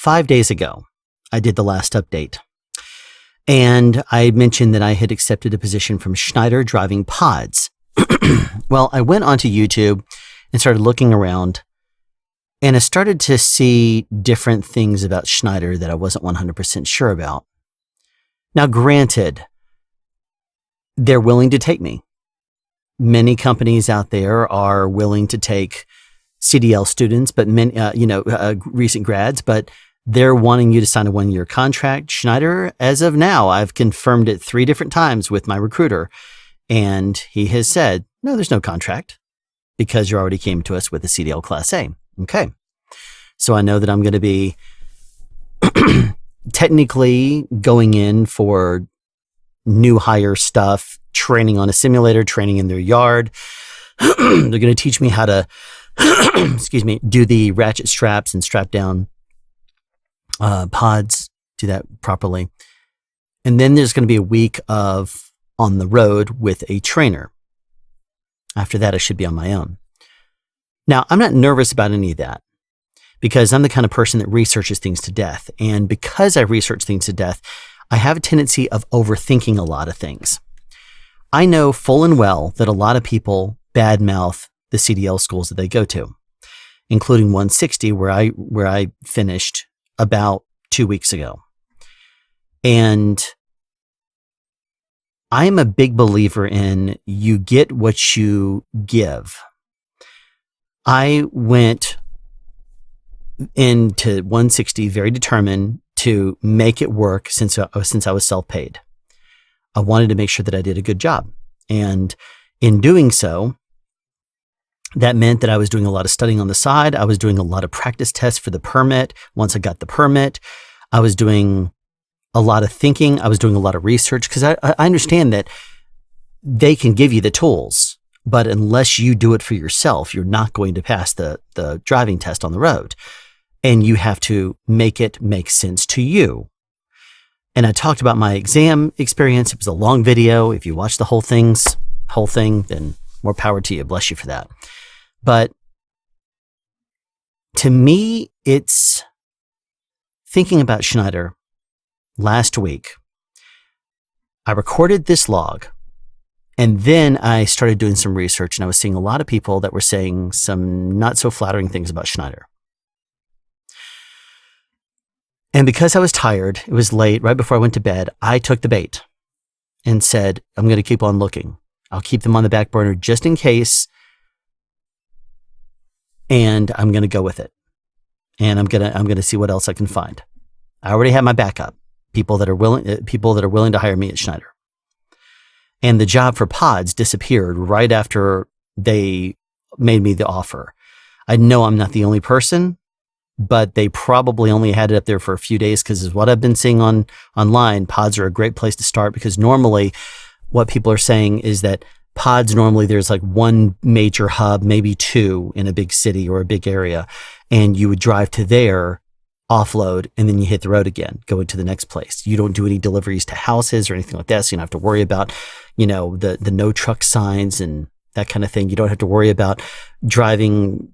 5 days ago, I did the last update. And I mentioned that I had accepted a position from Schneider driving pods. Well, I went onto YouTube and started looking around, and I started to see different things about Schneider that I wasn't 100% sure about. Now, granted, they're willing to take me. Many companies out there are willing to take CDL students, but recent grads, but they're wanting you to sign a 1-year contract. Schneider, as of now, I've confirmed it 3 different times with my recruiter, and he has said, no, there's no contract because you already came to us with a CDL Class A. Okay. So I know that I'm going to be technically going in for new hire stuff, training on a simulator, training in their yard. They're going to teach me how to, do the ratchet straps and strap down pods, do that properly. And then there's going to be a week of on the road with a trainer. After that, I should be on my own. Now, I'm not nervous about any of that because I'm the kind of person that researches things to death. And because I research things to death, I have a tendency of overthinking a lot of things. I know full and well that a lot of people badmouth the CDL schools that they go to, including 160, where I finished about 2 weeks ago. And I am a big believer in you get what you give. I went into 160 very determined to make it work since I was self-paid. I wanted to make sure that I did a good job. And in doing so, that meant that I was doing a lot of studying on the side. I was doing a lot of practice tests for the permit. Once I got the permit, I was doing a lot of thinking. I was doing a lot of research because I understand that they can give you the tools, but unless you do it for yourself, you're not going to pass the driving test on the road. And you have to make it make sense to you. And I talked about my exam experience. It was a long video. If you watch the whole thing, then more power to you. Bless you for that. But to me, it's thinking about Schneider last week. I recorded this log, and then I started doing some research, and I was seeing a lot of people that were saying some not so flattering things about Schneider. And because I was tired, it was late, right before I went to bed, I took the bait and said, I'm going to keep on looking. I'll keep them on the back burner just in case, and I'm going to go with it. And I'm going to see what else I can find. I already have my backup, people that are willing to hire me at Schneider. And the job for pods disappeared right after they made me the offer. I know I'm not the only person, but they probably only had it up there for a few days because as what I've been seeing online, pods are a great place to start because normally what people are saying is that pods, normally there's like one major hub, maybe 2 in a big city or a big area, and you would drive to there, offload, and then you hit the road again, go into the next place. You don't do any deliveries to houses or anything like that, so you don't have to worry about, the no truck signs and that kind of thing. You don't have to worry about driving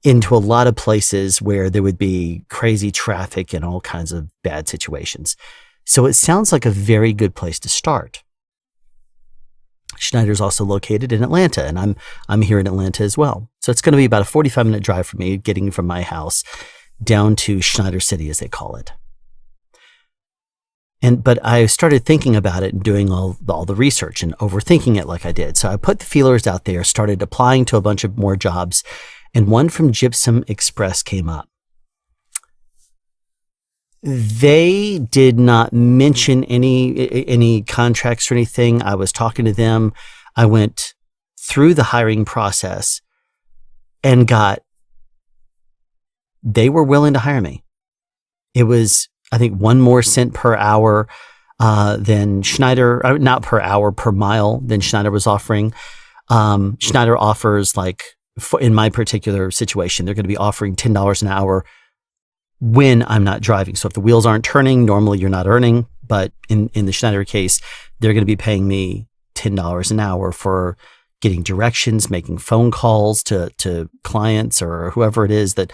into a lot of places where there would be crazy traffic and all kinds of bad situations. So it sounds like a very good place to start. Schneider's also located in Atlanta, and I'm here in Atlanta as well. So it's going to be about a 45-minute drive for me getting from my house down to Schneider City, as they call it. But I started thinking about it and doing all the research and overthinking it like I did. So I put the feelers out there, started applying to a bunch of more jobs, and one from Gypsum Express came up. They did not mention any contracts or anything. I was talking to them. I went through the hiring process and they were willing to hire me. It was, I think, 1 more cent per hour than Schneider, not per hour, per mile than Schneider was offering. Schneider offers, in my particular situation, they're going to be offering $10 an hour when I'm not driving. So if the wheels aren't turning, normally you're not earning. But in the Schneider case, they're going to be paying me $10 an hour for getting directions, making phone calls to clients or whoever it is that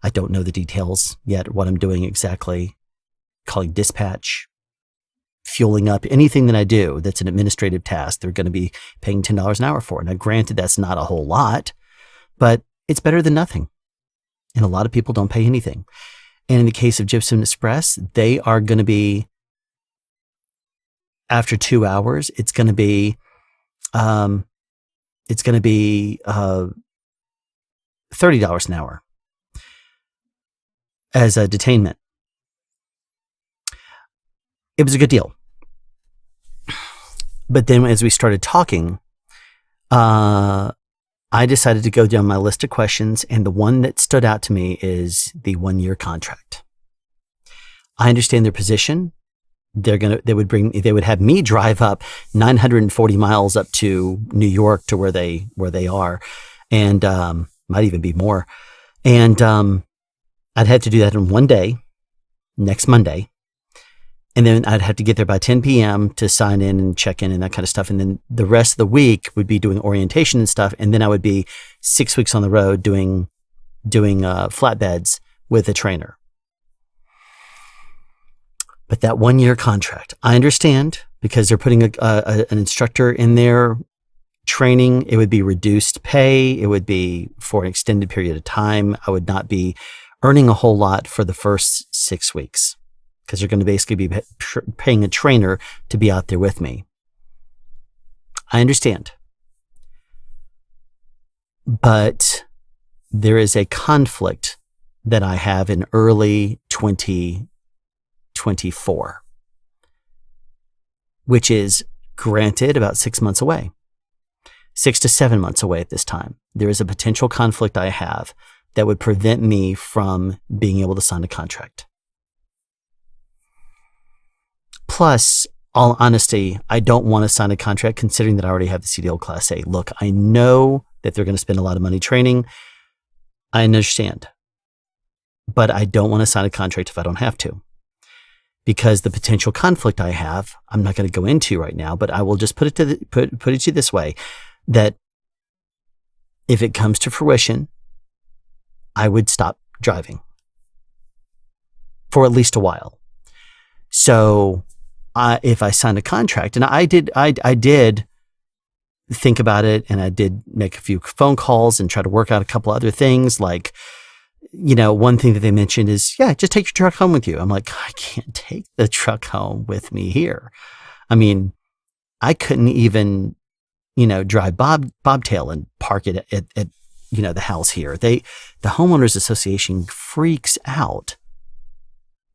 I don't know the details yet, what I'm doing exactly. Calling dispatch, fueling up, anything that I do that's an administrative task, they're going to be paying $10 an hour for. Now, granted, that's not a whole lot, but it's better than nothing. And a lot of people don't pay anything. And in the case of Gypsum Express, they are going to be, after 2 hours, it's going to be $30 an hour as a detainment. It was a good deal. But then as we started talking, I decided to go down my list of questions, and the one that stood out to me is the 1-year contract. I understand their position. They would have me drive up 940 miles up to New York to where they are, and might even be more. And I'd have to do that in one day, next Monday. And then I'd have to get there by 10 p.m. to sign in and check in and that kind of stuff. And then the rest of the week would be doing orientation and stuff. And then I would be 6 weeks on the road doing flatbeds with a trainer. But that 1-year contract, I understand, because they're putting an instructor in there training. It would be reduced pay. It would be for an extended period of time. I would not be earning a whole lot for the first 6 weeks, because they're going to basically be paying a trainer to be out there with me. I understand. But there is a conflict that I have in early 2024, which is, granted, about 6 months away, 6 to 7 months away at this time. There is a potential conflict I have that would prevent me from being able to sign a contract. Plus, all honesty, I don't want to sign a contract considering that I already have the CDL Class A. Look, I know that they're going to spend a lot of money training. I understand. But I don't want to sign a contract if I don't have to. Because the potential conflict I have, I'm not going to go into right now, but I will just put it to you this way, that if it comes to fruition, I would stop driving for at least a while. So if I signed a contract, and I did think about it, and I did make a few phone calls and try to work out a couple other things. Like, one thing that they mentioned is, yeah, just take your truck home with you. I'm like, I can't take the truck home with me here. I mean, I couldn't even, drive bobtail and park it at the house here. The homeowners association freaks out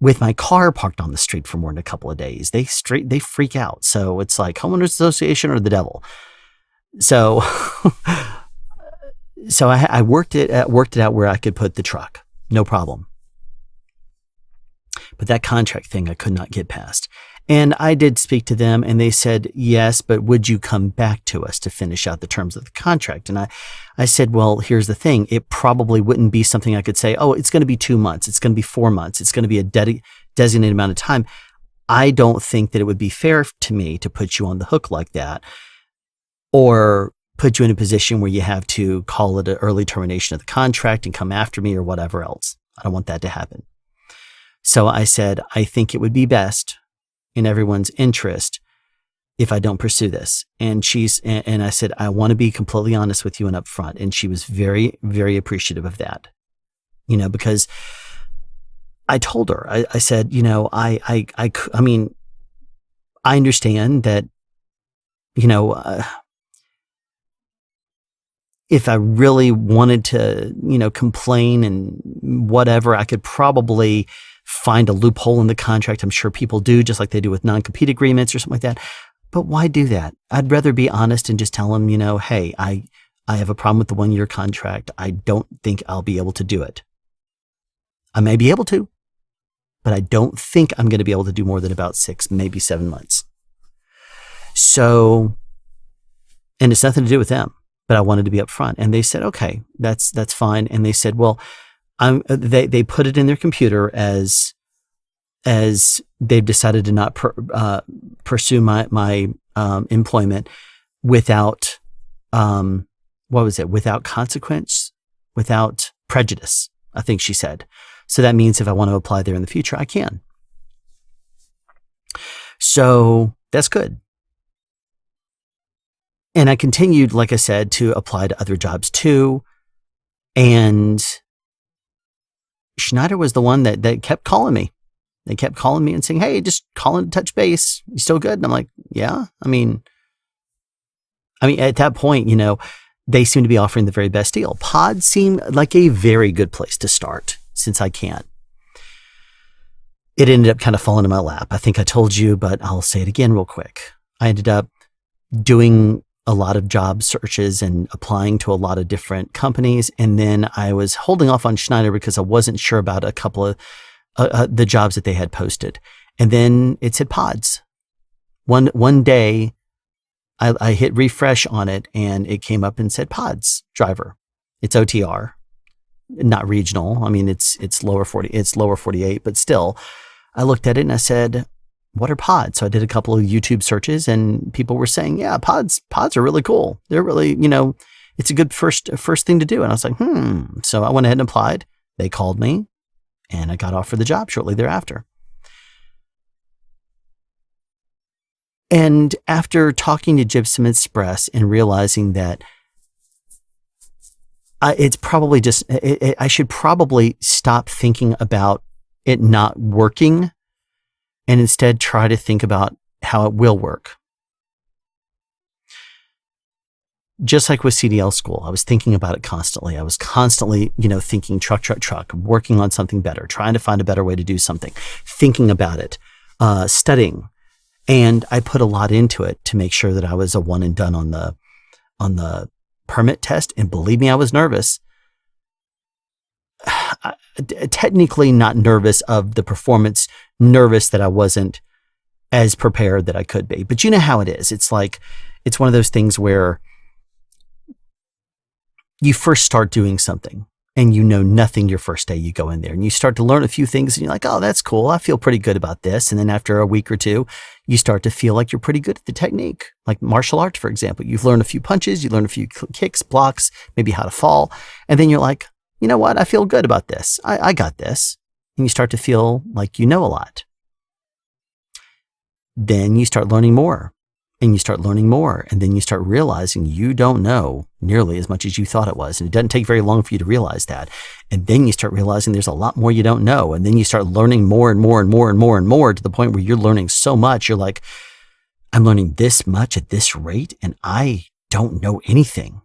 with my car parked on the street for more than a couple of days. They freak out. So it's like, homeowners association or the devil. So, I worked it out where I could put the truck, no problem. But that contract thing I could not get past. And I did speak to them, and they said, yes, but would you come back to us to finish out the terms of the contract? And I said, well, here's the thing. It probably wouldn't be something I could say, oh, it's going to be 2 months. It's going to be 4 months. It's going to be a designated amount of time. I don't think that it would be fair to me to put you on the hook like that, or put you in a position where you have to call it an early termination of the contract and come after me or whatever else. I don't want that to happen. So I said, I think it would be best in everyone's interest if I don't pursue this. And I said, I want to be completely honest with you and upfront. And she was very, very appreciative of that, because I told her, I said, I mean, I understand that, if I really wanted to, complain and whatever, I could probably find a loophole in the contract. I'm sure people do, just like they do with non-compete agreements or something like that. But why do that? I'd rather be honest and just tell them, hey, I have a problem with the 1-year contract. I don't think I'll be able to do it. I may be able to, but I don't think I'm going to be able to do more than about 6, maybe 7 months. So, and it's nothing to do with them, but I wanted to be upfront. And they said, okay, that's fine. And they said, well, they put it in their computer as they've decided to not pursue my employment without without consequence, without prejudice. I think she said. So that means if I want to apply there in the future, I can. So that's good. And I continued, like I said, to apply to other jobs too. And Schneider was the one that kept calling me. They kept calling me and saying, hey, just calling to touch base. You still good? And I'm like, yeah. I mean, at that point, they seem to be offering the very best deal. Pods seem like a very good place to start since I can't. It ended up kind of falling in my lap. I think I told you, but I'll say it again real quick. I ended up doing a lot of job searches and applying to a lot of different companies. And then I was holding off on Schneider because I wasn't sure about a couple of the jobs that they had posted. And then it said Pods. One day I hit refresh on it and it came up and said Pods driver. It's OTR, not regional. I mean, it's lower 48, but still I looked at it and I said, what are Pods? So I did a couple of YouTube searches and people were saying, yeah, Pods are really cool. They're really, it's a good first thing to do. And I was like, So I went ahead and applied. They called me and I got offered the job shortly thereafter. And after talking to Gypsum Express and realizing that it's probably just, I should probably stop thinking about it not working and instead try to think about how it will work. Just like with CDL school, I was thinking about it constantly. I was constantly, thinking truck, working on something better, trying to find a better way to do something, thinking about it, studying. And I put a lot into it to make sure that I was a one and done on the permit test. And believe me, I was nervous. Technically not nervous of the performance, nervous that I wasn't as prepared that I could be. But you know how it is. It's like, it's one of those things where you first start doing something and you know nothing your first day you go in there and you start to learn a few things and you're like, oh, that's cool. I feel pretty good about this. And then after a week or two, you start to feel like you're pretty good at the technique. Like martial arts, for example, you've learned a few punches, you learn a few kicks, blocks, maybe how to fall. And then you're like, you know what? I feel good about this. I got this. And you start to feel like you know a lot. Then you start learning more and you start learning more. And then you start realizing you don't know nearly as much as you thought it was. And it doesn't take very long for you to realize that. And then you start realizing there's a lot more you don't know. And then you start learning more and more and more and more and more to the point where you're learning so much. You're like, I'm learning this much at this rate and I don't know anything.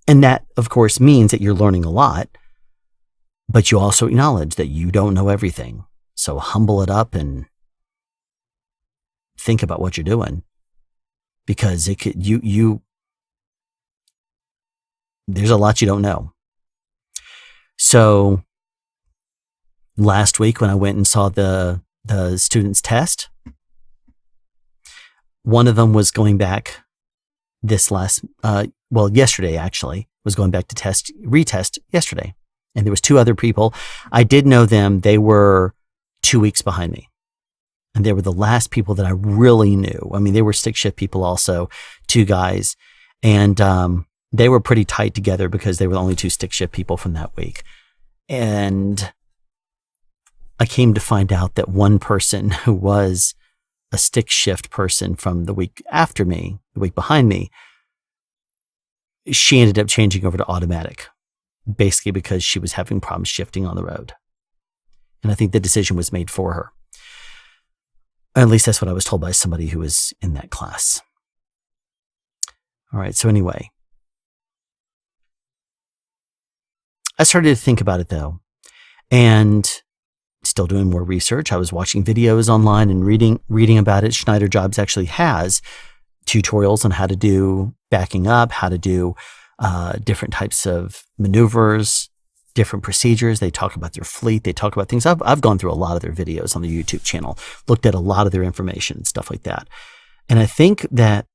And that, of course, means that you're learning a lot, but you also acknowledge that you don't know everything. So humble it up and think about what you're doing, because it could, there's a lot you don't know. So last week when I went and saw the students test, one of them was going back yesterday actually, was going back to retest yesterday. And there was two other people. I did know them. They were 2 weeks behind me. And they were the last people that I really knew. I mean, they were stick shift people also, two guys. And they were pretty tight together because they were the only two stick shift people from that week. And I came to find out that one person who was a stick shift person from the week after me, the week behind me, she ended up changing over to automatic, basically because she was having problems shifting on the road. And I think the decision was made for her. At least that's what I was told by somebody who was in that class. All right. So anyway, I started to think about it though, and still doing more research. I was watching videos online and reading about it. Schneider Jobs actually has tutorials on how to do backing up, how to do different types of maneuvers, different procedures. They talk about their fleet. They talk about things. I've gone through a lot of their videos on the YouTube channel, looked at a lot of their information and stuff like that. And I think that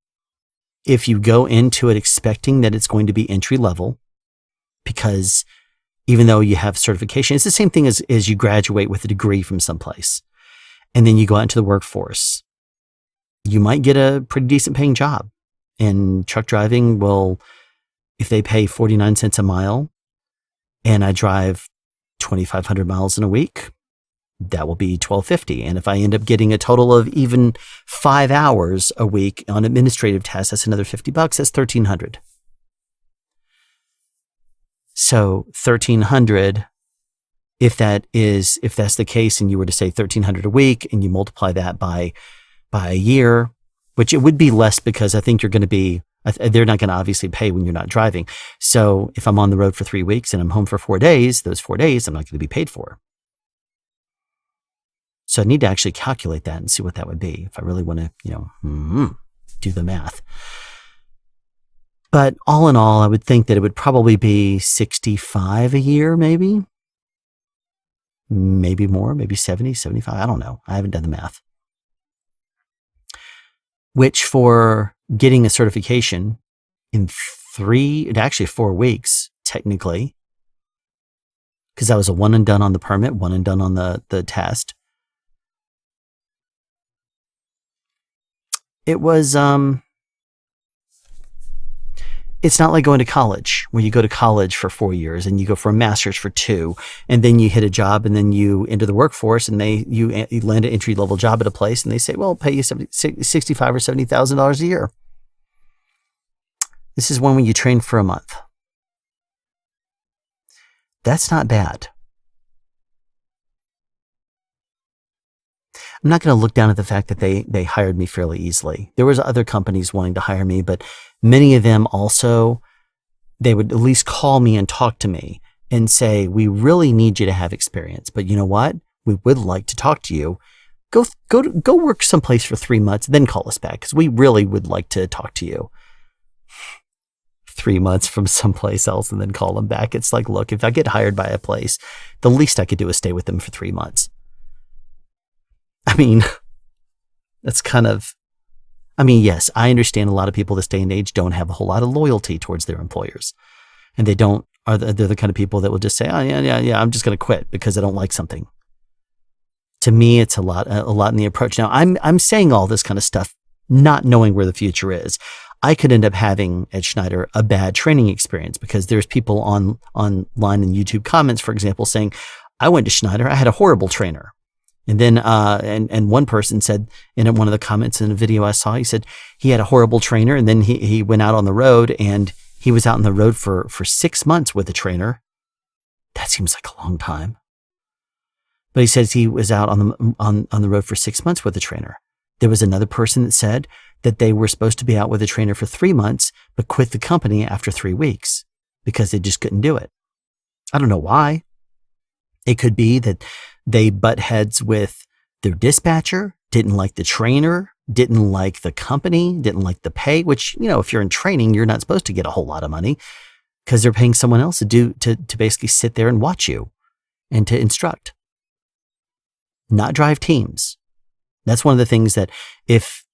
if you go into it expecting that it's going to be entry level, because even though you have certification, it's the same thing as you graduate with a degree from someplace and then you go out into the workforce. You might get a pretty decent paying job. And truck driving will, if they pay 49 cents a mile, and I drive 2,500 miles in a week, that will be $1,250. And if I end up getting a total of even 5 hours a week on administrative tasks, that's another $50. That's $1,300. So $1,300, if that's the case, and you were to say $1,300 a week, and you multiply that by a year, which it would be less because I think they're not going to obviously pay when you're not driving. So if I'm on the road for 3 weeks and I'm home for 4 days, those 4 days I'm not going to be paid for. So I need to actually calculate that and see what that would be if I really want to, do the math. But all in all, I would think that it would probably be 65 a year, maybe more, maybe 70, 75. I don't know. I haven't done the math. Which for getting a certification in 4 weeks, technically, because that was a one and done on the permit, one and done on the test. It was, it's not like going to college, where you go to college for 4 years and you go for a master's for 2, and then you hit a job and then you enter the workforce and you land an entry level job at a place and they say, well, I'll pay you $65,000 or $70,000 a year. This is one when you train for a month. That's not bad. I'm not going to look down at the fact that they hired me fairly easily. There was other companies wanting to hire me, but many of them also, they would at least call me and talk to me and say, we really need you to have experience, but you know what? We would like to talk to you. Go work someplace for 3 months, then call us back, because we really would like to talk to you. 3 months from someplace else and then call them back. It's like, look, if I get hired by a place, the least I could do is stay with them for 3 months. I mean, that's kind of, yes, I understand a lot of people this day and age don't have a whole lot of loyalty towards their employers. And they're the kind of people that will just say, oh, yeah, I'm just going to quit because I don't like something. To me, it's a lot in the approach. Now, I'm saying all this kind of stuff, not knowing where the future is. I could end up having at Schneider a bad training experience because there's people online in YouTube comments, for example, saying, I went to Schneider, I had a horrible trainer. And then, and one person said in one of the comments in a video I saw, he said he had a horrible trainer, and then he went out on the road, and he was out on the road for 6 months with a trainer. That seems like a long time. But he says he was out on the road for 6 months with a trainer. There was another person that said that they were supposed to be out with a trainer for 3 months, but quit the company after 3 weeks because they just couldn't do it. I don't know why. It could be that they butt heads with their dispatcher, didn't like the trainer, didn't like the company, didn't like the pay, which, if you're in training, you're not supposed to get a whole lot of money because they're paying someone else to basically sit there and watch you and to instruct, not drive teams. That's one of the things that if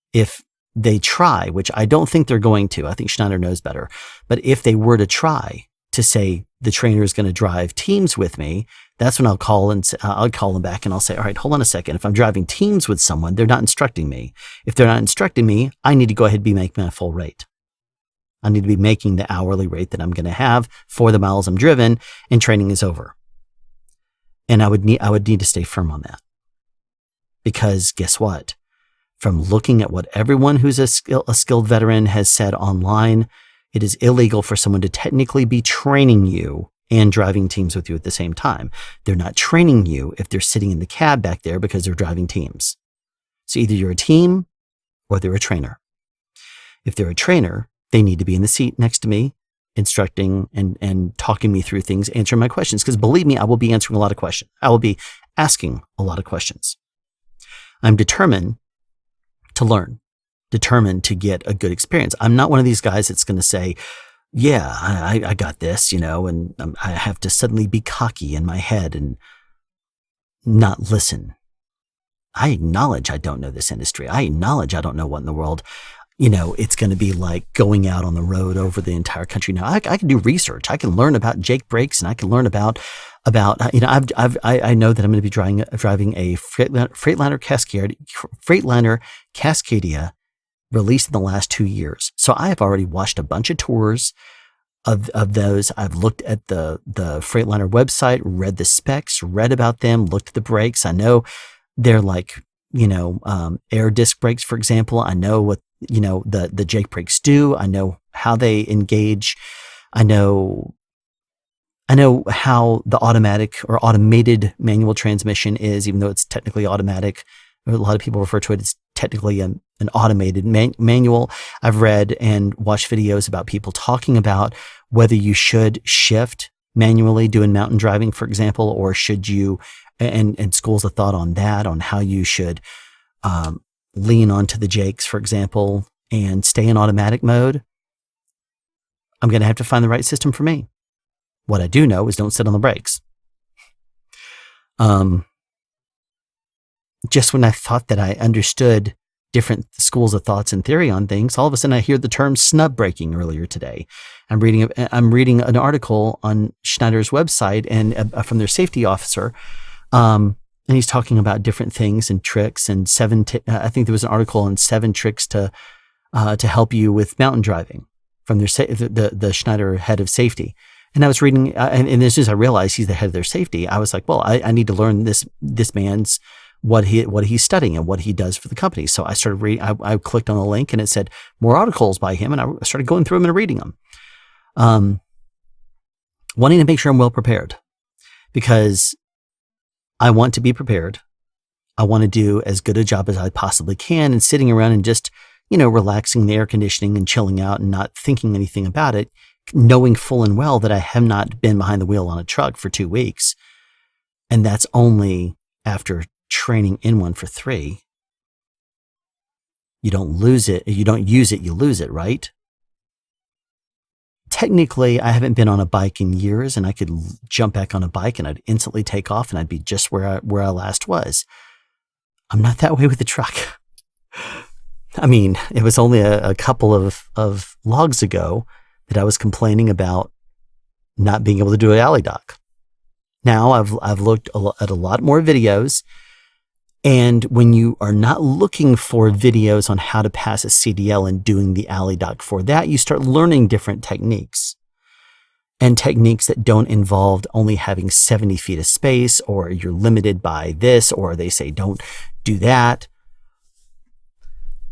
they try, which I don't think they're going to, I think Schneider knows better, but if they were to try to say the trainer is going to drive teams with me, that's when I'll call them back and I'll say, all right, hold on a second. If I'm driving teams with someone, they're not instructing me. If they're not instructing me, I need to go ahead and be making my full rate. I need to be making the hourly rate that I'm going to have for the miles I'm driven, and training is over. And I would need to stay firm on that. Because guess what? From looking at what everyone who's a skilled veteran has said online, it is illegal for someone to technically be training you and driving teams with you at the same time. They're not training you if they're sitting in the cab back there because they're driving teams. So either you're a team or they're a trainer. If they're a trainer, they need to be in the seat next to me, instructing and talking me through things, answering my questions. Because believe me, I will be answering a lot of questions. I will be asking a lot of questions. I'm determined to learn, determined to get a good experience. I'm not one of these guys that's going to say, yeah, I got this, and I have to suddenly be cocky in my head and not listen. I acknowledge I don't know this industry. I acknowledge I don't know what in the world, it's going to be like going out on the road over the entire country. Now I can do research. I can learn about Jake brakes, and I can learn about I know that I'm going to be driving a Freightliner Cascadia released in the last 2 years. So I have already watched a bunch of tours. of those. I've looked at the Freightliner website, read the specs, read about them, looked at the brakes. I know they're like, air disc brakes, for example. I know what, the Jake brakes do. I know how they engage. I know how the automatic or automated manual transmission is, even though it's technically automatic. A lot of people refer to it as technically an automated manual. I've read and watched videos about people talking about whether you should shift manually doing mountain driving, for example, or should you, and schools of thought on that, on how you should lean onto the Jakes, for example, and stay in automatic mode. I'm going to have to find the right system for me. What I do know is don't sit on the brakes. Just when I thought that I understood different schools of thoughts and theory on things, all of a sudden I hear the term snub braking earlier today. I'm reading an article on Schneider's website and from their safety officer, and he's talking about different things and tricks and I think there was an article on 7 tricks to help you with mountain driving from the Schneider head of safety. And I was reading, and as soon as I realized he's the head of their safety, I was like, well, I need to learn this man's what he's studying and what he does for the company. So I started reading. I clicked on the link and it said more articles by him, and I started going through them and reading them, wanting to make sure I'm well prepared, because I want to be prepared. I want to do as good a job as I possibly can, and sitting around and just relaxing in the air conditioning and chilling out and not thinking anything about it, knowing full and well that I have not been behind the wheel on a truck for 2 weeks, and that's only after training in one for 3. You don't lose it. You don't use it. You lose it, right? Technically, I haven't been on a bike in years, and I could jump back on a bike and I'd instantly take off and I'd be just where I last was. I'm not that way with the truck. I mean, it was only a couple of logs ago that I was complaining about not being able to do an alley dock. Now I've looked at a lot more videos. And when you are not looking for videos on how to pass a CDL and doing the alley dock for that, you start learning different techniques, and techniques that don't involve only having 70 feet of space, or you're limited by this, or they say don't do that.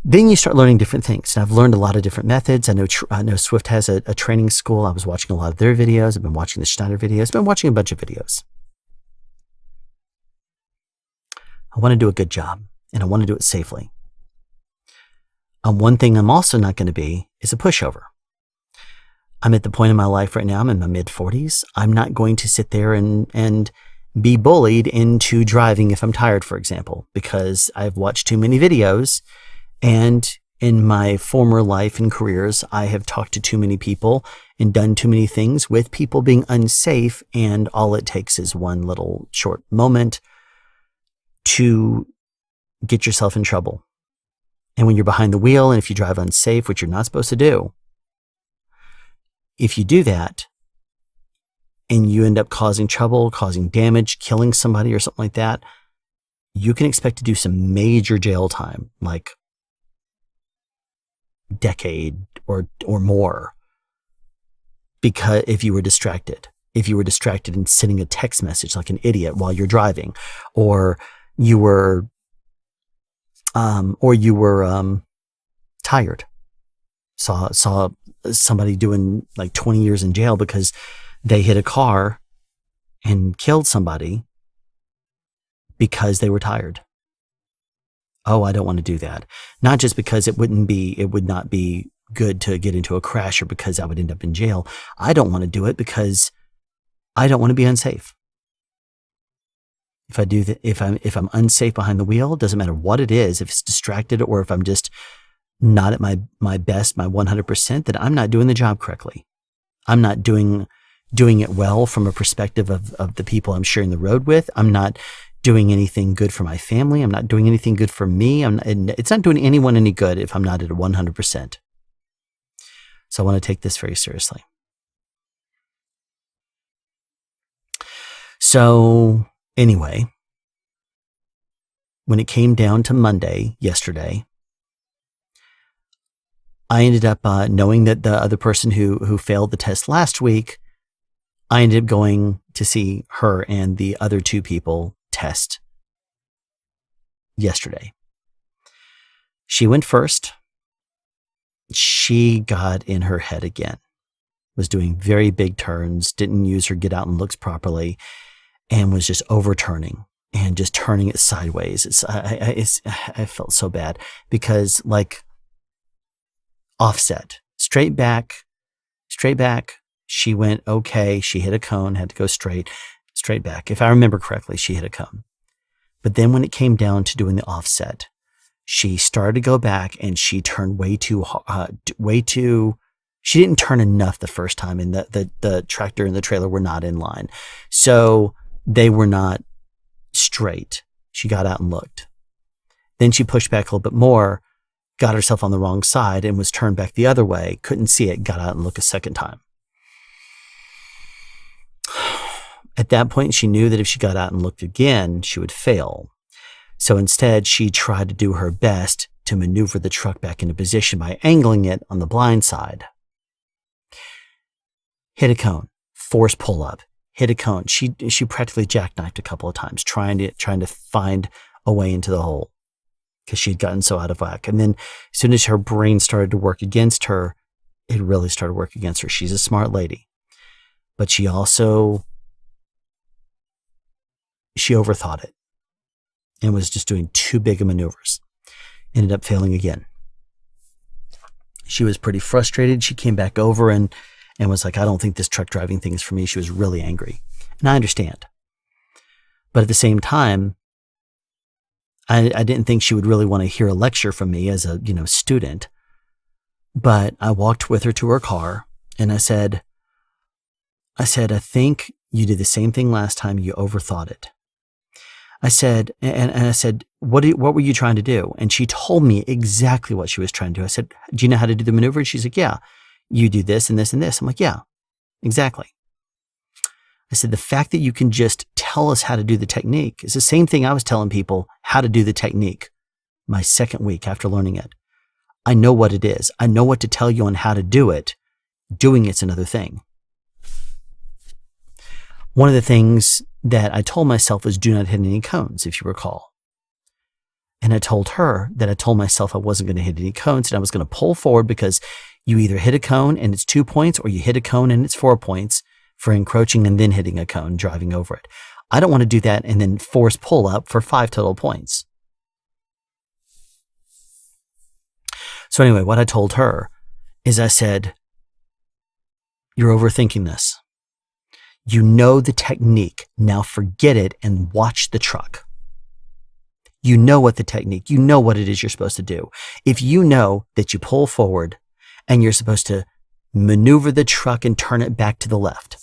Then you start learning different things. And I've learned a lot of different methods. I know Swift has a training school. I was watching a lot of their videos. I've been watching the Schneider videos. I've been watching a bunch of videos. I want to do a good job, and I want to do it safely. One thing I'm also not going to be is a pushover. I'm at the point in my life right now, I'm in my mid-40s. I'm not going to sit there and be bullied into driving if I'm tired, for example, because I've watched too many videos, and in my former life and careers, I have talked to too many people and done too many things with people being unsafe, and all it takes is one little short moment to get yourself in trouble. And when you're behind the wheel, and if you drive unsafe, which you're not supposed to do, if you do that and you end up causing trouble, causing damage, killing somebody or something like that, you can expect to do some major jail time, like decade or more, because if you were distracted and sending a text message like an idiot while you're driving, or you were tired. Saw somebody doing like 20 years in jail because they hit a car and killed somebody because they were tired. Oh, I don't want to do that. Not just because it would not be good to get into a crash, or because I would end up in jail. I don't want to do it because I don't want to be unsafe. If I do that, if I'm unsafe behind the wheel, it doesn't matter what it is, if it's distracted or if I'm just not at my best, my 100%, then I'm not doing the job correctly. I'm not doing it well from a perspective of the people I'm sharing the road with. I'm not doing anything good for my family. I'm not doing anything good for me. It's not doing anyone any good if I'm not at a 100%. So I want to take this very seriously. So anyway, when it came down to Monday, yesterday, I ended up knowing that the other person who failed the test last week, I ended up going to see her and the other two people test yesterday. She went first. She got in her head again, was doing very big turns, didn't use her get out and looks properly, and was just overturning and just turning it sideways. I felt so bad because, like, offset, straight back. She went okay. She hit a cone, had to go straight back. If I remember correctly, she hit a cone. But then when it came down to doing the offset, she started to go back and she turned way too, she didn't turn enough the first time, and the tractor and the trailer were not in line. So they were not straight. She got out and looked. Then she pushed back a little bit more, got herself on the wrong side and was turned back the other way, couldn't see it, got out and looked a second time. At that point, she knew that if she got out and looked again, she would fail. So instead, she tried to do her best to maneuver the truck back into position by angling it on the blind side. Hit a cone, force pull up, hit a cone. She practically jackknifed a couple of times, trying to find a way into the hole because she'd gotten so out of whack. And then as soon as her brain started to work against her, it really started to work against her. She's a smart lady, but she overthought it and was just doing too big of maneuvers. Ended up failing again. She was pretty frustrated. She came back over and was like, I don't think this truck driving thing is for me. She was really angry. And I understand. But at the same time, I didn't think she would really want to hear a lecture from me as a student. But I walked with her to her car and I said, I think you did the same thing last time. You overthought it. I said, and I said, what were you trying to do? And she told me exactly what she was trying to do. I said, do you know how to do the maneuver? And she's like, yeah, you do this and this and this. I'm like, yeah, exactly. I said, the fact that you can just tell us how to do the technique is the same thing I was telling people how to do the technique my second week after learning it. I know what it is. I know what to tell you on how to do it. Doing it's another thing. One of the things that I told myself was do not hit any cones, if you recall. And I told her that I told myself I wasn't going to hit any cones and I was going to pull forward because you either hit a cone and it's 2 points or you hit a cone and it's 4 points for encroaching and then hitting a cone, driving over it. I don't want to do that and then force pull up for 5 total points. So anyway, what I told her is I said, you're overthinking this. You know the technique. Now forget it and watch the truck. You know what the technique, you know what it is you're supposed to do. If you know that you pull forward and you're supposed to maneuver the truck and turn it back to the left,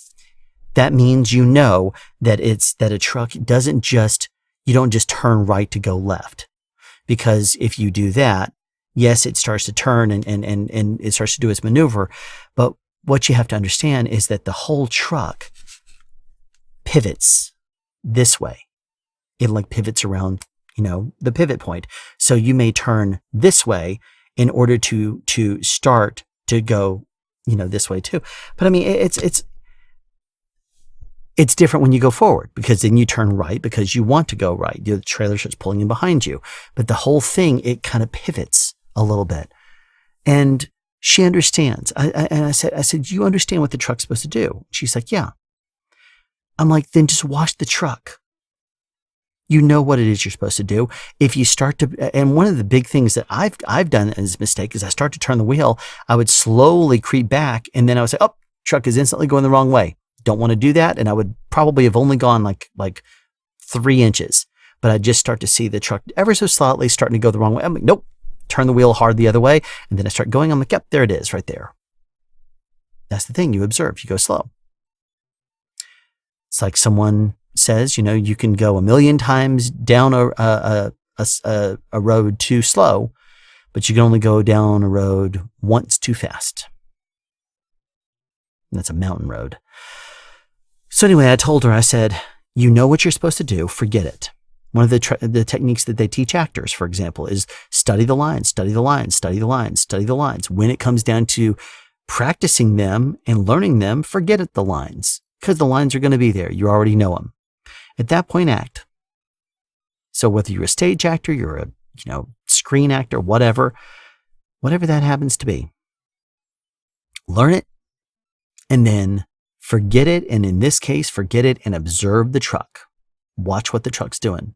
that means you know that a truck you don't just turn right to go left. Because if you do that, yes, it starts to turn and it starts to do its maneuver. But what you have to understand is that the whole truck pivots this way. It like pivots around, the pivot point. So you may turn this way in order to start to go, this way too. But I mean, it's different when you go forward because then you turn right because you want to go right. The trailer starts pulling in behind you. But the whole thing, it kind of pivots a little bit. And she understands. I said, you understand what the truck's supposed to do? She's like, yeah. I'm like, then just watch the truck. You know what it is you're supposed to do. If you start to, and one of the big things that I've done as a mistake is I start to turn the wheel, I would slowly creep back and then I would say, oh, truck is instantly going the wrong way. Don't want to do that. And I would probably have only gone like 3 inches, but I'd just start to see the truck ever so slightly starting to go the wrong way. I'm like, nope, turn the wheel hard the other way. And then I start going, I'm like, yep, there it is right there. That's the thing you observe, you go slow. It's like someone says, you can go 1,000,000 times down a road too slow, but you can only go down a road once too fast. And that's a mountain road. So anyway, I told her, I said, you know what you're supposed to do, forget it. One of the techniques that they teach actors, for example, is study the lines, study the lines, study the lines, study the lines. When it comes down to practicing them and learning them, forget the lines, because the lines are going to be there. You already know them. At that point, act. So whether you're a stage actor, you're a screen actor, whatever that happens to be, learn it and then forget it. And in this case, forget it and observe the truck. Watch what the truck's doing.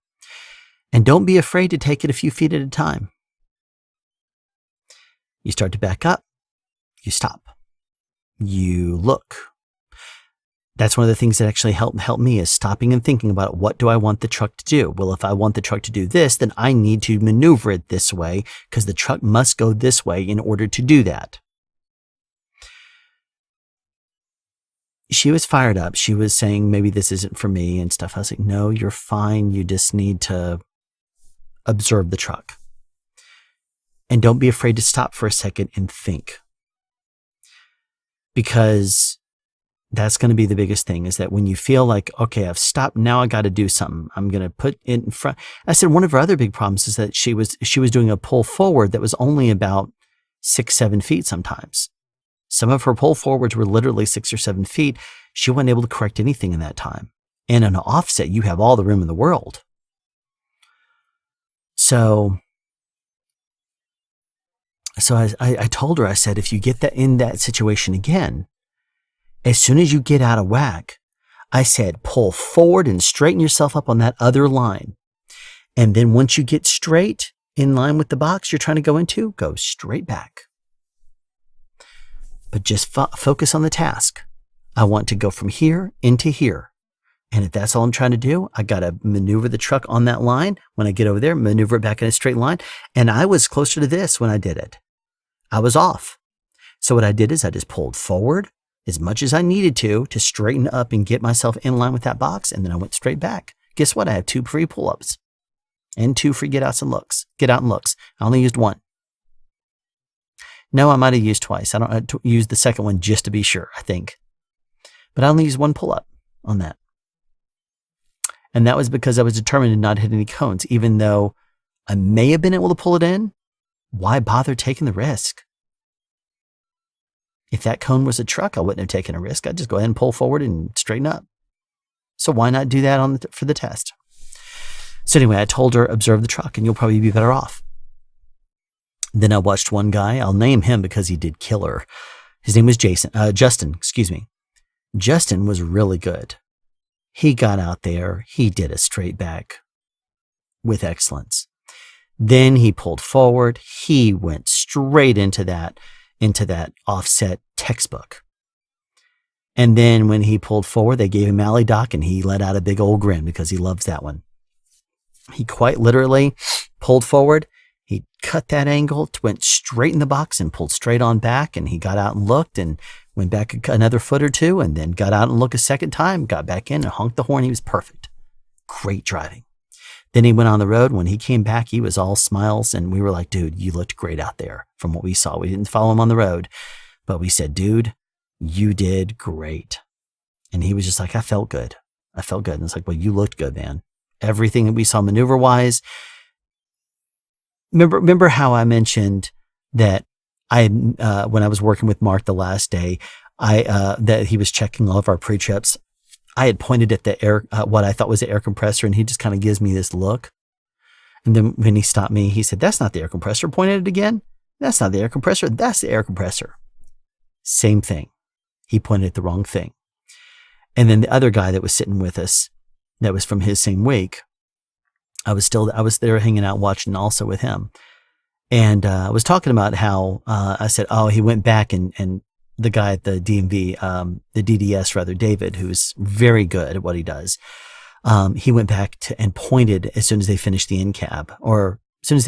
And don't be afraid to take it a few feet at a time. You start to back up. You stop. You look. That's one of the things that actually helped me is stopping and thinking about what do I want the truck to do? Well, if I want the truck to do this, then I need to maneuver it this way because the truck must go this way in order to do that. She was fired up. She was saying, maybe this isn't for me and stuff. I was like, no, you're fine. You just need to observe the truck. And don't be afraid to stop for a second and think. Because that's going to be the biggest thing, is that when you feel like, okay, I've stopped, now I got to do something. I'm going to put it in front. I said, one of her other big problems is that she was doing a pull forward that was only about 6-7 feet sometimes. Some of her pull forwards were literally 6 or 7 feet. She wasn't able to correct anything in that time. And on an offset, you have all the room in the world. So I told her, I said, if you get that in that situation again, as soon as you get out of whack, I said, pull forward and straighten yourself up on that other line. And then once you get straight in line with the box you're trying to go into, go straight back. But just focus on the task. I want to go from here into here. And if that's all I'm trying to do, I got to maneuver the truck on that line. When I get over there, maneuver it back in a straight line. And I was closer to this when I did it. I was off. So what I did is I just pulled forward as much as I needed to straighten up and get myself in line with that box. And then I went straight back. Guess what? I have 2 free pull-ups and 2 free get out and looks. I only used 1. No, I might have used twice. I don't use the second one just to be sure, I think. But I only used 1 pull-up on that. And that was because I was determined to not hit any cones. Even though I may have been able to pull it in, why bother taking the risk? If that cone was a truck, I wouldn't have taken a risk. I'd just go ahead and pull forward and straighten up. So why not do that for the test? So anyway, I told her, observe the truck and you'll probably be better off. Then I watched one guy. I'll name him because he did killer. His name was Justin. Justin was really good. He got out there. He did a straight back with excellence. Then he pulled forward. He went straight into that offset textbook. And then when he pulled forward, they gave him alley dock and he let out a big old grin because he loves that one. He quite literally pulled forward. He cut that angle, went straight in the box and pulled straight on back. And he got out and looked and went back another foot or 2 and then got out and looked a second time, got back in and honked the horn. He was perfect. Great driving. Then he went on the road. When he came back, he was all smiles. And we were like, dude, you looked great out there from what we saw. We didn't follow him on the road, but we said, dude, you did great. And he was just like, I felt good. And it's like, well, you looked good, man. Everything that we saw maneuver wise. Remember how I mentioned that I had, when I was working with Mark the last day, that he was checking all of our pre-trips. I had pointed at the air, what I thought was the air compressor, and he just kind of gives me this look. And then when he stopped me, he said, that's not the air compressor. Point at it again. That's not the air compressor. That's the air compressor. Same thing. He pointed at the wrong thing. And then the other guy that was sitting with us, that was from his same week, I was there hanging out watching also with him. And I was talking about how I said, oh, he went back and the guy at the DMV, the DDS rather, David, who's very good at what he does. He went back and pointed as soon as they finished the in-cab, or as soon as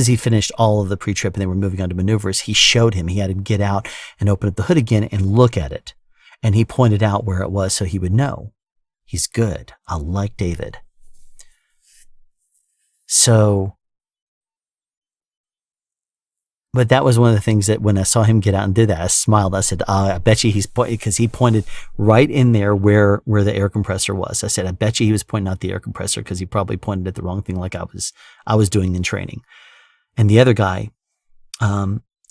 he finished all of the pre-trip and they were moving on to maneuvers, he showed him. He had to get out and open up the hood again and look at it. And he pointed out where it was so he would know. He's good. I like David. So But that was one of the things that when I saw him get out and did that, I smiled. I said, I bet you he's pointing, because he pointed right in there where the air compressor was. I said, I bet you he was pointing out the air compressor because he probably pointed at the wrong thing like I was doing in training. And the other guy,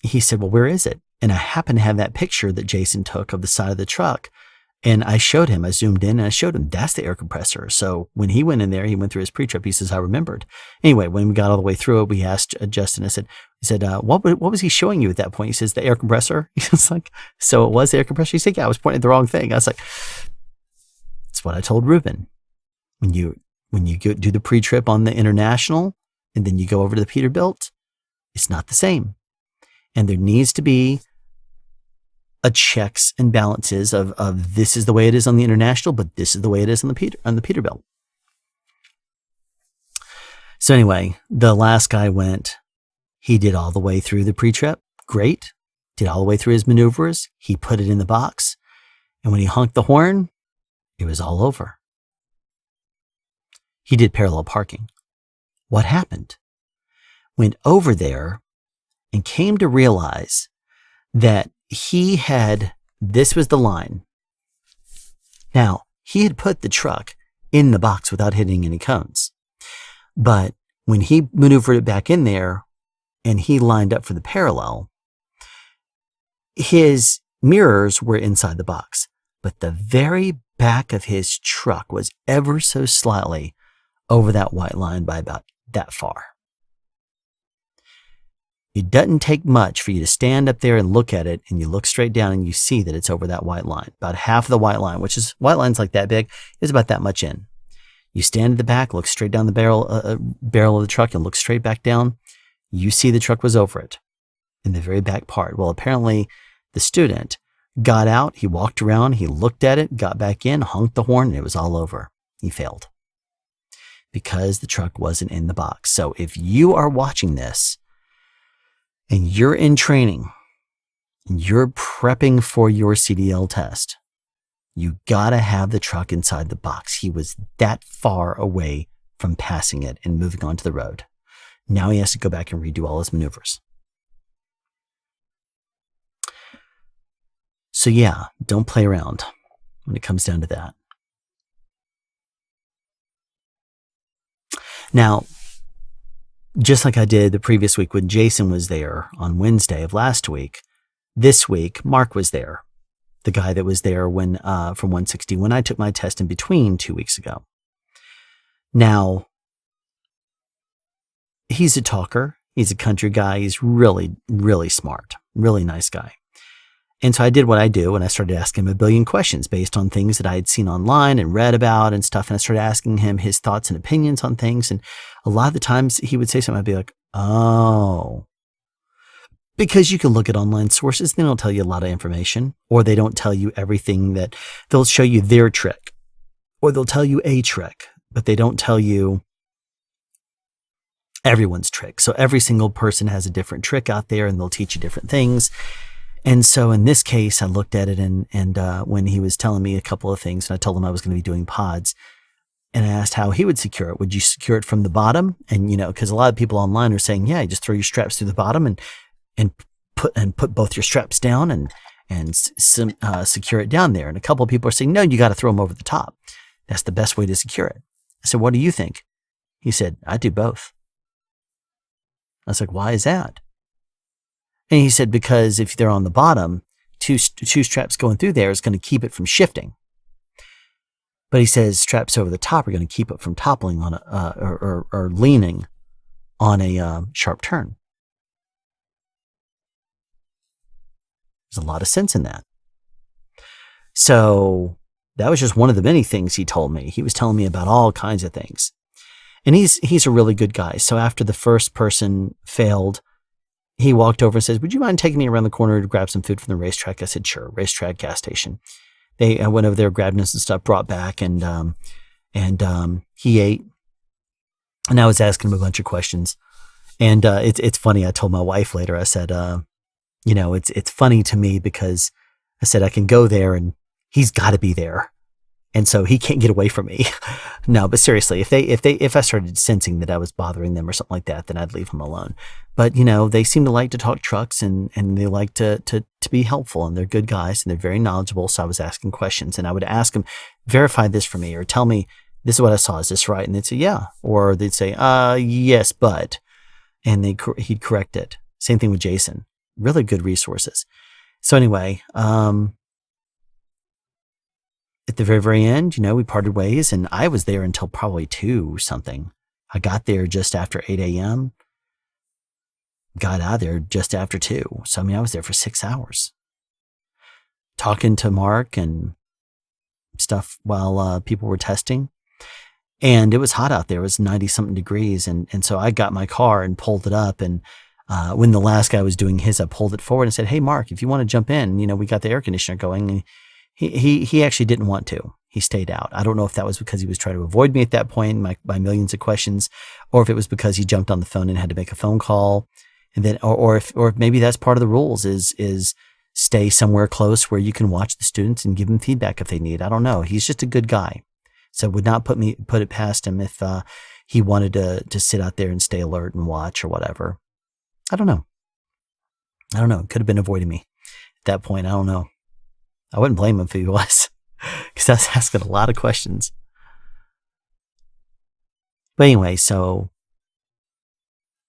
he said, well, where is it? And I happened to have that picture that Jason took of the side of the truck. And I showed him, I zoomed in and I showed him that's the air compressor. So when he went in there, he went through his pre-trip. He says, I remembered. Anyway, when we got all the way through it, we asked Justin, he said, what was he showing you at that point? He says, the air compressor. He was like, so it was the air compressor? He said, yeah, I was pointing at the wrong thing. I was like, that's what I told Ruben. When you go do the pre-trip on the International and then you go over to the Peterbilt, it's not the same. And there needs to be a checks and balances of this is the way it is on the International, but this is the way it is on the Peterbilt. So anyway, the last guy went, he did all the way through the pre-trip. Great. Did all the way through his maneuvers. He put it in the box. And when he honked the horn, it was all over. He did parallel parking. What happened? Went over there and came to realize that this was the line. Now, he had put the truck in the box without hitting any cones. But when he maneuvered it back in there and he lined up for the parallel, his mirrors were inside the box, but the very back of his truck was ever so slightly over that white line by about that far. It doesn't take much for you to stand up there and look at it, and you look straight down and you see that it's over that white line. About half of the white line, white line's like that big, is about that much in. You stand at the back, look straight down the barrel of the truck and look straight back down. You see the truck was over it in the very back part. Well, apparently the student got out, he walked around, he looked at it, got back in, honked the horn, and it was all over. He failed because the truck wasn't in the box. So if you are watching this, and you're in training, and you're prepping for your CDL test, you gotta have the truck inside the box. He was that far away from passing it and moving onto the road. Now he has to go back and redo all his maneuvers. So yeah, don't play around when it comes down to that. Now, just like I did the previous week when Jason was there on Wednesday of last week, this week, Mark was there. The guy that was there when from 160 when I took my test in between 2 weeks ago. Now, he's a talker. He's a country guy. He's really, really smart. Really nice guy. And so I did what I do, and I started asking him a billion questions based on things that I had seen online and read about and stuff. And I started asking him his thoughts and opinions on things. And a lot of the times he would say something, I'd be like, oh. Because you can look at online sources, they don't tell you a lot of information, or they don't tell you everything that they'll show you their trick, or they'll tell you a trick, but they don't tell you everyone's trick. So every single person has a different trick out there, and they'll teach you different things. And so in this case, I looked at it and when he was telling me a couple of things, and I told him I was going to be doing pods, and I asked how he would secure it. Would you secure it from the bottom? And, because a lot of people online are saying, yeah, you just throw your straps through the bottom and put both your straps down and secure it down there. And a couple of people are saying, no, you got to throw them over the top. That's the best way to secure it. I said, what do you think? He said, I do both. I was like, why is that? And he said, because if they're on the bottom, two straps going through there is going to keep it from shifting. But he says straps over the top are going to keep it from toppling on or leaning on a sharp turn. There's a lot of sense in that. So that was just one of the many things he told me. He was telling me about all kinds of things. And he's a really good guy. So after the first person failed, he walked over and says, would you mind taking me around the corner to grab some food from the racetrack? I said, sure, racetrack, gas station. I went over there, grabbed us some stuff, brought back, and he ate. And I was asking him a bunch of questions. And it's funny. I told my wife later, I said, it's funny to me because I said, I can go there and he's got to be there. And so he can't get away from me. No, but seriously, if I started sensing that I was bothering them or something like that, then I'd leave him alone. But they seem to like to talk trucks, and they like to be helpful, and they're good guys, and they're very knowledgeable. So I was asking questions, and I would ask them, verify this for me, or tell me, this is what I saw. Is this right? And they'd say, yeah. Or they'd say, yes, but, and he'd correct it. Same thing with Jason. Really good resources. So anyway, at the very, very end, we parted ways, and I was there until probably 2 something. I got there just after 8 a.m., got out of there just after 2. So, I was there for 6 hours talking to Mark and stuff while people were testing. And it was hot out there. It was 90 something degrees. And so I got my car and pulled it up. And when the last guy was doing his, I pulled it forward and said, hey, Mark, if you want to jump in, we got the air conditioner going. And he actually didn't want to. He stayed out. I don't know if that was because he was trying to avoid me at that point, my millions of questions, or if it was because he jumped on the phone and had to make a phone call. And then, or if maybe that's part of the rules is stay somewhere close where you can watch the students and give them feedback if they need. I don't know. He's just a good guy. So would not put it past him if he wanted to sit out there and stay alert and watch or whatever. I don't know. Could have been avoiding me at that point. I don't know. I wouldn't blame him if he was, because I was asking a lot of questions. But anyway, so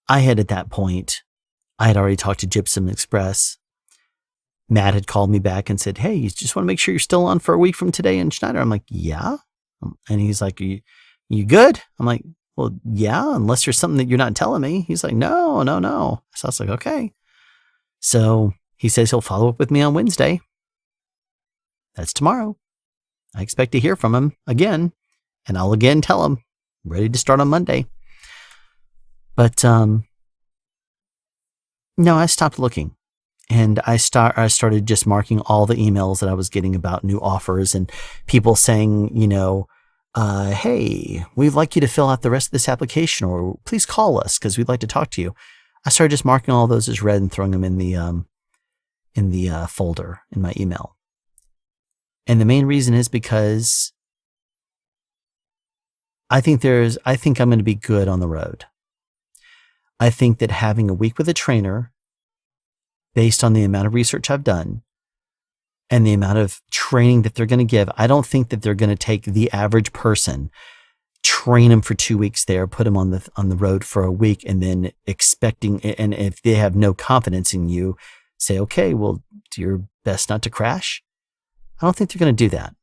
I had at that point, I had already talked to Gypsum Express. Matt had called me back and said, hey, you just want to make sure you're still on for a week from today in Schneider. I'm like, yeah. And he's like, you good? I'm like, well, yeah, unless there's something that you're not telling me. He's like, no. So I was like, okay. So he says he'll follow up with me on Wednesday. That's tomorrow. I expect to hear from him again, and I'll again tell him, ready to start on Monday. But no, I stopped looking. And I started just marking all the emails that I was getting about new offers and people saying, hey, we'd like you to fill out the rest of this application, or please call us because we'd like to talk to you. I started just marking all those as read and throwing them in the folder in my email. And the main reason is because I think I'm going to be good on the road. I think that having a week with a trainer, based on the amount of research I've done and the amount of training that they're going to give, I don't think that they're going to take the average person, train them for 2 weeks there, put them on the road for a week, and then expecting, and if they have no confidence in you, say, okay, well, do your best not to crash. I don't think they're going to do that.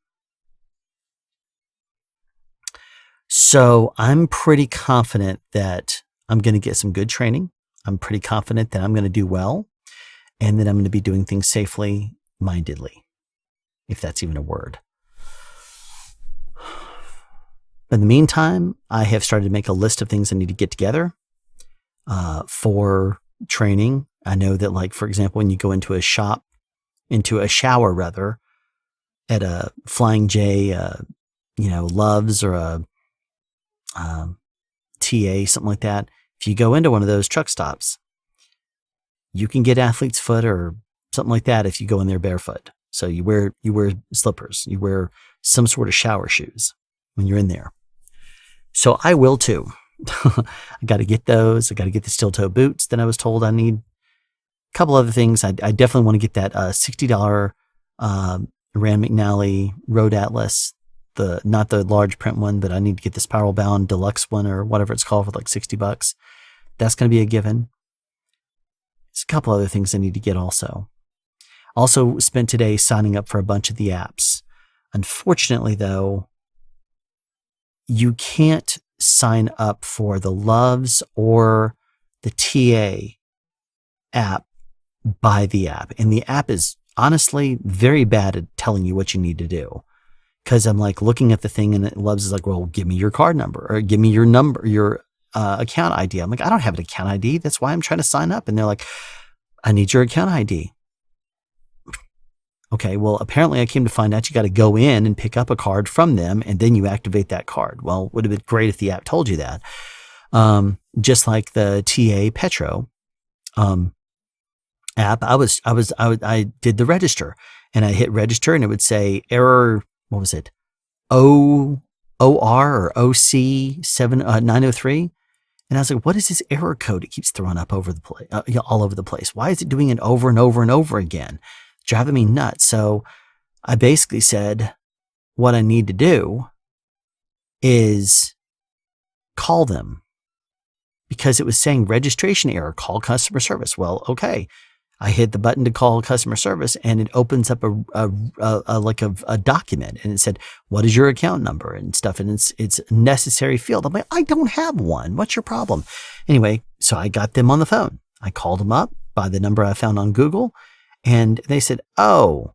So I'm pretty confident that I'm going to get some good training. I'm pretty confident that I'm going to do well, and that I'm going to be doing things safely, mindedly, if that's even a word. But in the meantime, I have started to make a list of things I need to get together for training. I know that, like, for example, when you go into a shower, at a Flying J, Love's or a TA, something like that. If you go into one of those truck stops, you can get athlete's foot or something like that if you go in there barefoot. So you wear slippers, you wear some sort of shower shoes when you're in there. So I will too. I got to get those. I got to get the steel toe boots that I was told I need. A couple other things. I definitely want to get that $60 Rand McNally Road Atlas, not the large print one, but I need to get the spiral bound deluxe one or whatever it's called for like $60. That's going to be a given. There's a couple other things I need to get also. Also spent today signing up for a bunch of the apps. Unfortunately, though, you can't sign up for the Loves or the TA app by the app. And the app is honestly very bad at telling you what you need to do. Because I'm like looking at the thing and Loves is like, well, give me your card number or give me your number, your account ID. I'm like, I don't have an account ID. That's why I'm trying to sign up. And they're like, I need your account ID. Okay, well, apparently I came to find out you got to go in and pick up a card from them and then you activate that card. Well, would have been great if the app told you that. Just like the TA Petro app, I did the register and I hit register and it would say error. What was it? OR or OC 903. And I was like, what is this error code it keeps throwing up over the place, all over the place? Why is it doing it over and over and over again? Driving me nuts. So I basically said, what I need to do is call them, because it was saying registration error, call customer service. Well, okay. I hit the button to call customer service, and it opens up a document, and it said, what is your account number and stuff? And it's a necessary field. I'm like, I don't have one. What's your problem? Anyway, so I got them on the phone. I called them up by the number I found on Google, and they said, oh,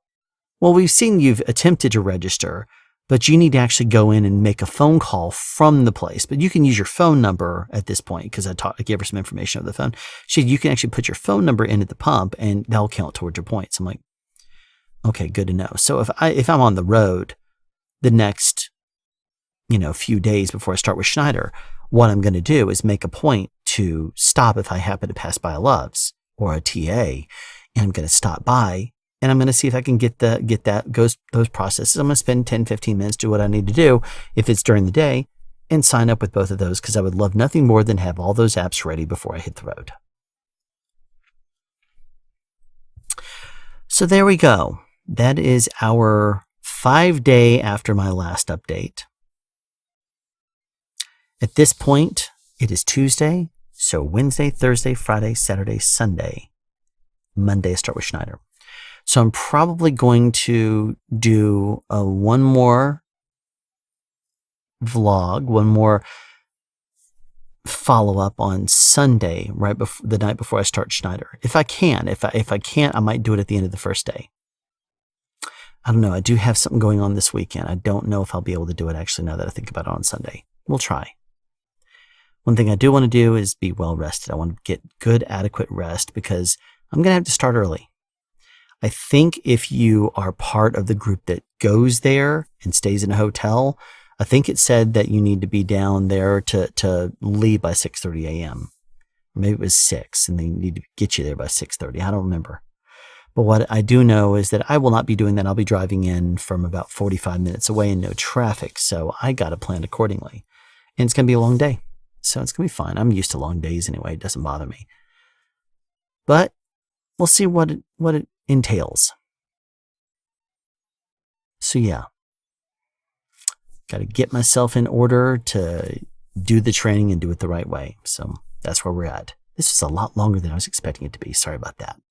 well, we've seen you've attempted to register, but you need to actually go in and make a phone call from the place. But you can use your phone number at this point, because I gave her some information over the phone. She said, you can actually put your phone number in at the pump and they'll count towards your points. I'm like, okay, good to know. So if I'm on the road the next, few days before I start with Schneider, what I'm going to do is make a point to stop if I happen to pass by a Love's or a TA, and I'm going to stop by. And I'm going to see if I can get those processes. I'm going to spend 10, 15 minutes, do what I need to do if it's during the day, and sign up with both of those, because I would love nothing more than have all those apps ready before I hit the road. So there we go. That is our 5-day after my last update. At this point, it is Tuesday. So Wednesday, Thursday, Friday, Saturday, Sunday, Monday, I start with Schneider. So I'm probably going to do one more vlog, one more follow-up on Sunday, right before the night before I start Schneider. If I can. If I can't, I might do it at the end of the first day. I don't know. I do have something going on this weekend. I don't know if I'll be able to do it, actually, now that I think about it, on Sunday. We'll try. One thing I do want to do is be well rested. I want to get good, adequate rest, because I'm going to have to start early. I think if you are part of the group that goes there and stays in a hotel, I think it said that you need to be down there to leave by 6:30 a.m. Or maybe it was 6, and they need to get you there by 6:30. I don't remember. But what I do know is that I will not be doing that. I'll be driving in from about 45 minutes away and no traffic. So I got to plan accordingly. And it's going to be a long day. So it's going to be fine. I'm used to long days anyway. It doesn't bother me. But we'll see what it entails. So yeah, got to get myself in order to do the training and do it the right way. So that's where we're at. This is a lot longer than I was expecting it to be. Sorry about that.